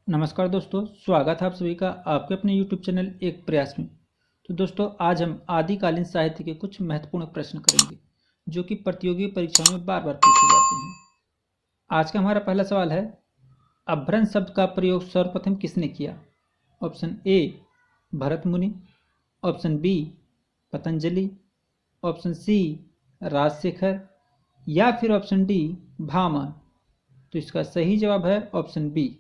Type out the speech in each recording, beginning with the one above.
नमस्कार दोस्तों, स्वागत है आप सभी का आपके अपने YouTube चैनल एक प्रयास में। तो दोस्तों, आज हम आदिकालीन साहित्य के कुछ महत्वपूर्ण प्रश्न करेंगे जो कि प्रतियोगी परीक्षाओं में बार बार पूछे जाते हैं। आज का हमारा पहला सवाल है, अभ्रंश शब्द का प्रयोग सर्वप्रथम किसने किया? Option A Bharat Muni, option B Patanjali, option C Rajashekhar या फिर ऑप्शन डी भामह। तो इसका सही जवाब है ऑप्शन बी।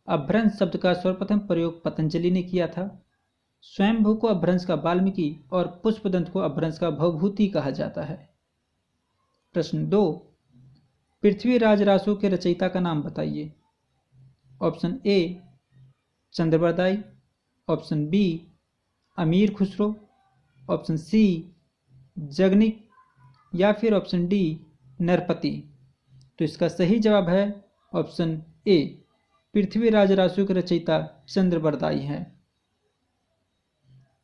अभ्रंश शब्द का सर्वप्रथम प्रयोग पतंजलि ने किया था। स्वयंभू को अभ्रंश का वाल्मीकि और पुष्पदंत को अभ्रंश का भवभूति कहा जाता है। प्रश्न 2, पृथ्वीराज रासो के रचयिता का नाम बताइए। Option A Chandbardai, option B Amir Khusro, option C Jagnik या फिर ऑप्शन डी नरपति। तो इसका सही जवाब है ऑप्शन ए। पृथ्वीराज रासो के रचयिता चंद्रबरदाई हैं।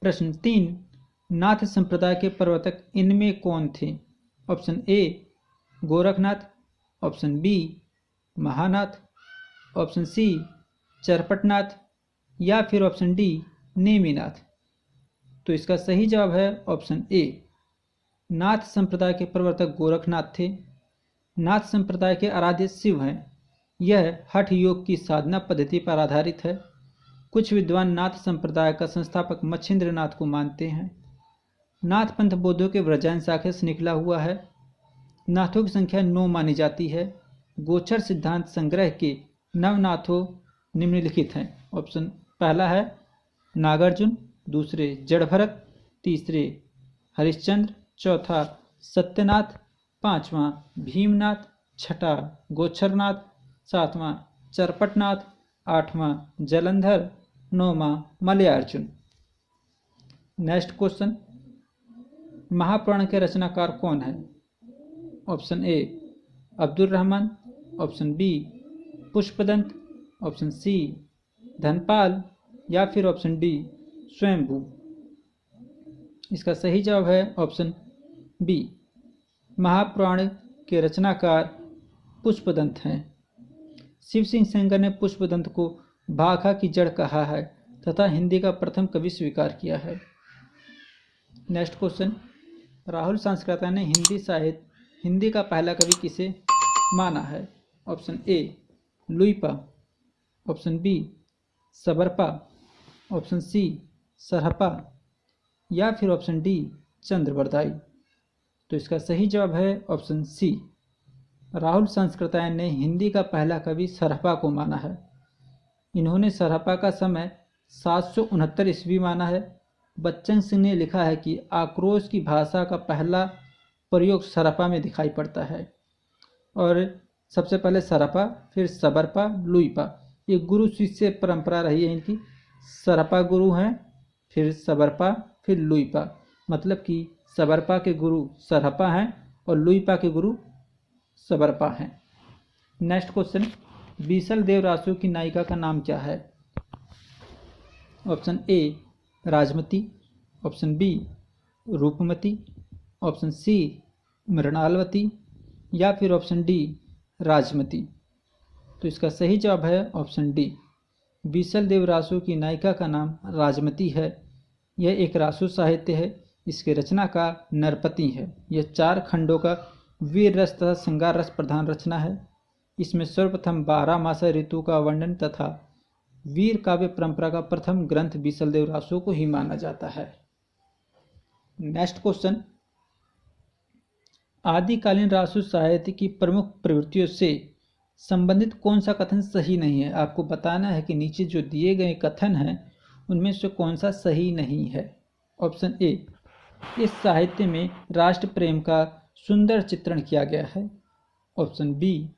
प्रश्न 3, नाथ संप्रदाय के प्रवर्तक इनमें कौन थे? Option A Gorakhnath, option B Mahanath, option C Charpatnath या फिर ऑप्शन डी नेमिनाथ। तो इसका सही जवाब है ऑप्शन ए। नाथ संप्रदाय के प्रवर्तक गोरखनाथ थे। नाथ संप्रदाय के आराध्य शिव हैं। यह हठ योग की साधना पद्धति पर आधारित है। कुछ विद्वान नाथ संप्रदाय का संस्थापक मच्छिंद्र नाथ को मानते हैं। नाथ पंथ बौद्धों के व्रजायन शाखा से निकला हुआ है। नाथों की संख्या 9 मानी जाती है। गोचर सिद्धांत संग्रह के नवनाथों निम्नलिखित हैं। ऑप्शन पहला है नागार्जुन, दूसरे जड़भरत, तीसरे हरिश्चंद्र, चौथा सत्यनाथ, पांचवा भीमनाथ, छठा गोचरनाथ, सातवां चरपटनाथ, आठवां जलंधर, नौवां मलयार्जुन। नेक्स्ट क्वेश्चन, महापुराण के रचनाकार कौन है? Option A Abdul Rahman, option B Pushpadant, option C Dhanpal या फिर ऑप्शन डी स्वयंभू। इसका सही जवाब है ऑप्शन बी। महापुराण के रचनाकार पुष्पदंत हैं। शिव सिंह सेंगर ने पुष्पदंत को भाखा की जड़ कहा है तथा हिंदी का प्रथम कवि स्वीकार किया है। नेक्स्ट क्वेश्चन, राहुल सांस्कृत्या ने हिंदी का पहला कवि किसे माना है? Option A Luipa, option B Sabarpa, option C Sarahpa या फिर ऑप्शन डी चंद्रबरदाई। तो इसका सही जवाब है ऑप्शन सी। राहुल सांस्कृत्या ने हिंदी का पहला कवि सरहपा को माना है। इन्होंने सरहपा का समय 769 ईस्वी माना है। बच्चन सिंह ने लिखा है कि आक्रोश की भाषा का पहला प्रयोग सरहपा में दिखाई पड़ता है। और सबसे पहले सरहपा, फिर सबरपा, लुइपा, ये गुरु शिष्य परंपरा रही है इनकी। सरहपा गुरु हैं, फिर सबरपा, फिर लुइपा, मतलब कि सबरपा के गुरु सरहपा हैं और लुइपा के गुरु सबरपा हैं। नेक्स्ट क्वेश्चन, बीसल देव रासो की नायिका का नाम क्या है? Option A Rajmati, option B Roopmati, option C Mrinalvati या फिर ऑप्शन डी राजमती। तो इसका सही जवाब है ऑप्शन डी। बीसल देव रासो की नायिका का नाम राजमती है। यह एक रासो साहित्य है। इसके रचना का नरपति है। यह 4 खंडों का वीर रस तथा श्रृंगार रस प्रधान रचना है। इसमें सर्वप्रथम 12 मासा ऋतु का वर्णन तथा वीर काव्य परंपरा का प्रथम ग्रंथ बीसलदेव रासो को ही माना जाता है। नेक्स्ट क्वेश्चन, आदिकालीन रासो साहित्य की प्रमुख प्रवृत्तियों से संबंधित कौन सा कथन सही नहीं है? आपको बताना है कि नीचे जो दिए गए कथन हैं उनमें से कौन सा सही नहीं है। ऑप्शन ए, इस साहित्य में राष्ट्र प्रेम का सुंदर चित्रण किया गया है। ऑप्शन बी,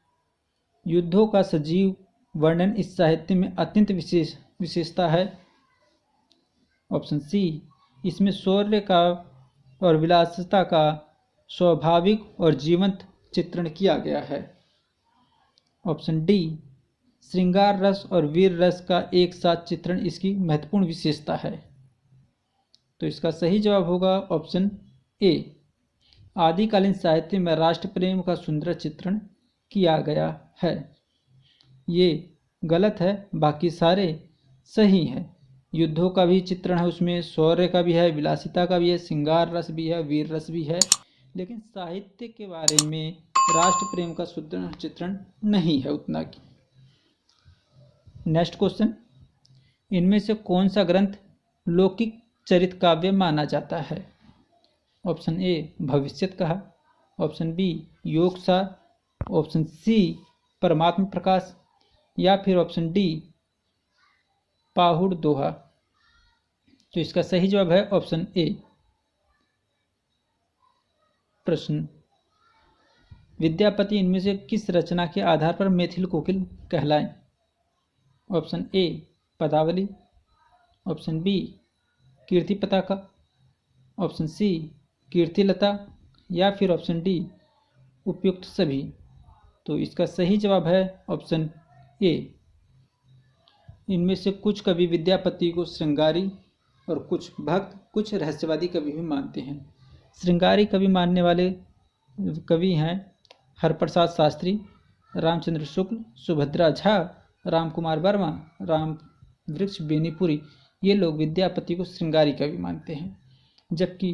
युद्धों का सजीव वर्णन इस साहित्य में अत्यंत विशेषता है। ऑप्शन सी, इसमें शौर्य का और विलासिता का स्वाभाविक और जीवंत चित्रण किया गया है। ऑप्शन डी, श्रृंगार रस और वीर रस का एक साथ चित्रण इसकी महत्वपूर्ण विशेषता है। तो इसका सही जवाब होगा ऑप्शन ए। आदिकालीन साहित्य में राष्ट्र प्रेम का सुंदर चित्रण किया गया है। ये गलत है, बाकी सारे सही हैं। युद्धों का भी चित्रण है उसमें, शौर्य का भी है, विलासिता का भी है, श्रृंगार रस भी है, वीर रस भी है, लेकिन साहित्य के बारे में राष्ट्र प्रेम का सुदृढ़ चित्रण नहीं है उतना की। नेक्स्ट क्वेश्चन, इनमें से कौन सा ग्रंथ लौकिक चरित काव्य माना जाता है? ऑप्शन ए भविष्यत कहा, ऑप्शन बी योग सार, ऑप्शन सी परमात्म प्रकाश, या फिर ऑप्शन डी पाहुड़ दोहा। तो इसका सही जवाब है ऑप्शन ए। प्रश्न, विद्यापति इनमें से किस रचना के आधार पर मैथिल कोकिल कहलाए? ऑप्शन ए पदावली, ऑप्शन बी कीर्ति पताका, ऑप्शन सी कीर्तिलता, या फिर ऑप्शन डी उपयुक्त सभी। तो इसका सही जवाब है ऑप्शन ए। इनमें से कुछ कवि विद्यापति को श्रृंगारी और कुछ भक्त, कुछ रहस्यवादी कवि भी मानते हैं। श्रृंगारी कवि मानने वाले कवि हैं हरप्रसाद शास्त्री, रामचंद्र शुक्ल, सुभद्रा झा, राम कुमार वर्मा, राम वृक्ष बेनीपुरी। ये लोग विद्यापति को श्रृंगारी कवि मानते हैं, जबकि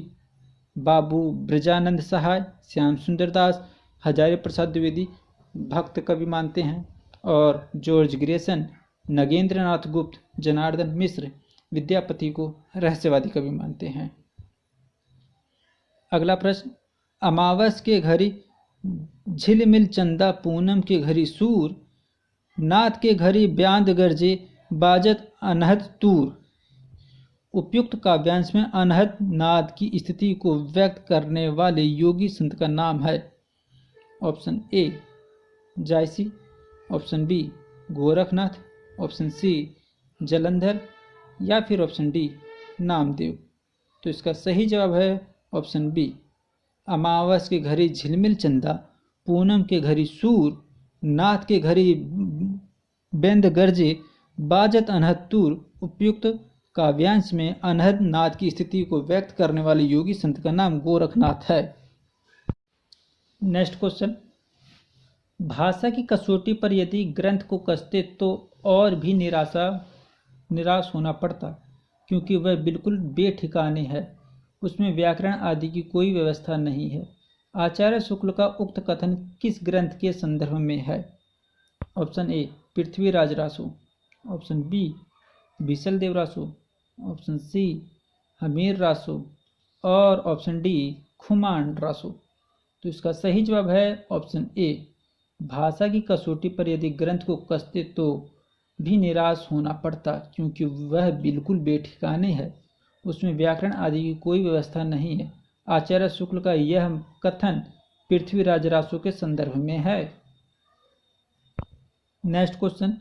बाबू ब्रजानंद सहाय, श्याम सुंदर दास, हजारी प्रसाद द्विवेदी भक्त कवि मानते हैं, और जॉर्ज ग्रेसन, नगेंद्र नाथ गुप्त, जनार्दन मिश्र विद्यापति को रहस्यवादी कवि मानते हैं। अगला प्रश्न, अमावस के घड़ी झिलमिल चंदा, पूनम के घड़ी सूर, नाथ के घड़ी ब्यांद गरजे, बाजत अनहद तूर। उपयुक्त काव्यांश में अनहद नाद की स्थिति को व्यक्त करने वाले योगी संत का नाम है? Option A Jayasi, option B Gorakhnath, option C Jalandhar, या फिर ऑप्शन डी नामदेव। तो इसका सही जवाब है ऑप्शन बी। अमावस के घड़ी झिलमिल चंदा, पूनम के घड़ी सूर, नाथ के घड़ी बेंद गरजे, बाजत अनहद तूर। उपयुक्त काव्यांश में अनहद नाद की स्थिति को व्यक्त करने वाले योगी संत का नाम गोरखनाथ है। नेक्स्ट क्वेश्चन, भाषा की कसौटी पर यदि ग्रंथ को कसते तो और भी निराश होना पड़ता, क्योंकि वह बिल्कुल बेठिकाने है। उसमें व्याकरण आदि की कोई व्यवस्था नहीं है। आचार्य शुक्ल का उक्त कथन किस ग्रंथ के संदर्भ में है? Option A Prithviraj Raso, option B Bisal Dev Raso, option C Hammir Raso, और ऑप्शन डी खुमान रासो। तो इसका सही जवाब है ऑप्शन ए। भाषा की कसौटी पर यदि ग्रंथ को कसते तो भी निराश होना पड़ता, क्योंकि वह बिल्कुल बेठिकाने है। उसमें व्याकरण आदि की कोई व्यवस्था नहीं है। आचार्य शुक्ल का यह कथन पृथ्वीराज रासो के संदर्भ में है। नेक्स्ट क्वेश्चन,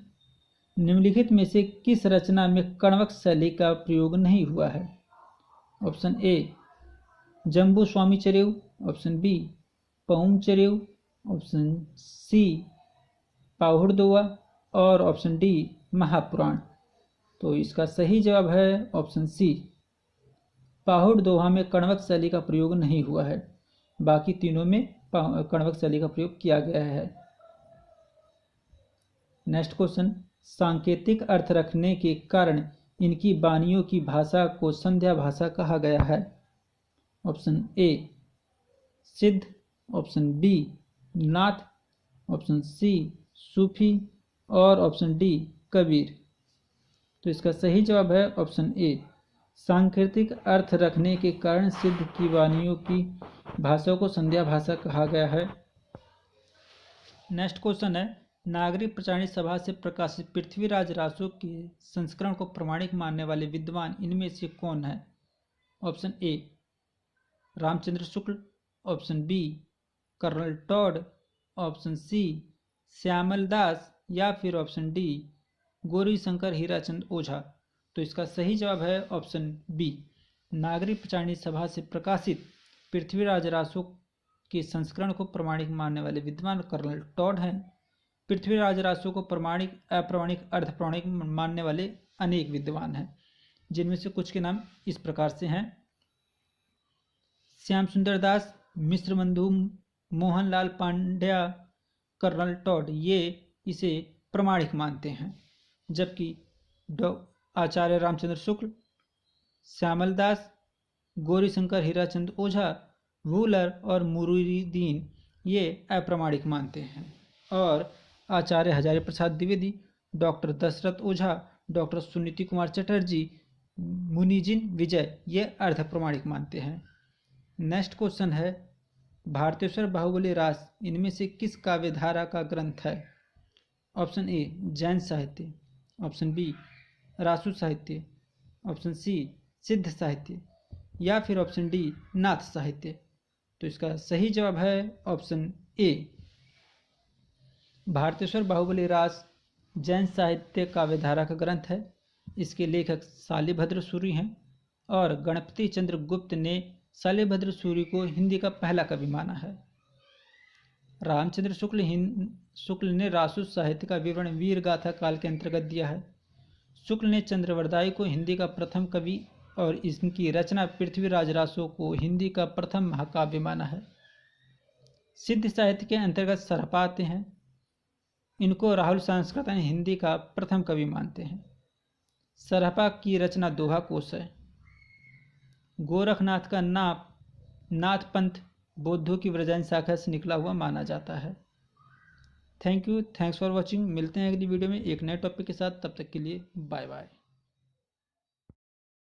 निम्नलिखित में से किस रचना में कण्वक शैली का प्रयोग नहीं हुआ है? Option A Jambu Swami Chariu, option B Paum Chariu, option C Pahud Doha, और ऑप्शन डी महापुराण। तो इसका सही जवाब है ऑप्शन सी। पाहुड़ दोहा में कण्वक शैली का प्रयोग नहीं हुआ है, बाकी तीनों में कण्वक शैली का प्रयोग किया गया है। नेक्स्ट क्वेश्चन, सांकेतिक अर्थ रखने के कारण इनकी वाणियों की भाषा को संध्या भाषा कहा गया है? ऑप्शन ए सिद्ध, ऑप्शन बी नाथ, ऑप्शन सी सूफी, और ऑप्शन डी कबीर। तो इसका सही जवाब है ऑप्शन ए। सांकेतिक अर्थ रखने के कारण सिद्ध की वाणियों की भाषा को संध्या भाषा कहा गया है। नेक्स्ट क्वेश्चन है, नागरिक प्रचारणी सभा से प्रकाशित पृथ्वीराज रासो के संस्करण को प्रमाणिक मानने वाले विद्वान इनमें से कौन है? Option A Ramchandra Shukla, option B colonel Tod, option C Shyamal Das, या फिर ऑप्शन डी गौरीशंकर हीराचंद ओझा। तो इसका सही जवाब है ऑप्शन बी। नागरिक प्रचारणी सभा से प्रकाशित पृथ्वीराज रासो के संस्करण को प्रमाणिक मानने वाले विद्वान कर्नल टॉड हैं। पृथ्वीराज रासो को प्रमाणिक, अप्रमाणिक, अर्धप्रमाणिक मानने वाले अनेक विद्वान हैं, जिनमें से कुछ के नाम इस प्रकार से हैं। श्याम सुंदर दास, मिश्रबंधु, मोहनलाल पांड्या, कर्नल टॉड, ये इसे प्रमाणिक मानते हैं, जबकि आचार्य रामचंद्र शुक्ल, श्यामल दास, गौरीशंकर हीराचंद ओझा, वूलर और मुरुदीन ये अप्रमाणिक मानते हैं। और आचार्य हजारी प्रसाद द्विवेदी, डॉक्टर दशरथ ओझा, डॉक्टर सुनीति कुमार चटर्जी, मुनिजिन विजय ये अर्ध प्रमाणिक मानते हैं। नेक्स्ट क्वेश्चन है, भारतेश्वर बाहुबली रास इनमें से किस काव्यधारा का ग्रंथ है? ऑप्शन ए जैन साहित्य, ऑप्शन बी रासु साहित्य, ऑप्शन सी सिद्ध साहित्य या फिर ऑप्शन डी नाथ साहित्य। तो इसका सही जवाब है ऑप्शन ए। भारतेश्वर बाहुबली रास जैन साहित्य काव्यधारा का ग्रंथ है। इसके लेखक शालिभद्र सूरि हैं और गणपति चंद्र गुप्त ने शालिभद्र सूरि को हिंदी का पहला कवि माना है। रामचंद्र शुक्ल ने रासु साहित्य का विवरण वीर गाथा काल के अंतर्गत दिया है। शुक्ल ने चंद्रवरदाई को हिंदी का प्रथम कवि और इनकी रचना पृथ्वीराज रासो को हिंदी का प्रथम महाकाव्य माना है। सिद्ध साहित्य के अंतर्गत सरपा आते हैं। इनको राहुल सांस्कृत ने हिंदी का प्रथम कवि मानते हैं। सरपा की रचना दोहा कोश है। गोरखनाथ का नाथ पंथ बौद्धों की व्रजायन शाखा से निकला हुआ माना जाता है। Thank you, thanks for watching. मिलते हैं अगली वीडियो में एक नए टॉपिक के साथ। तब तक के लिए बाय बाय।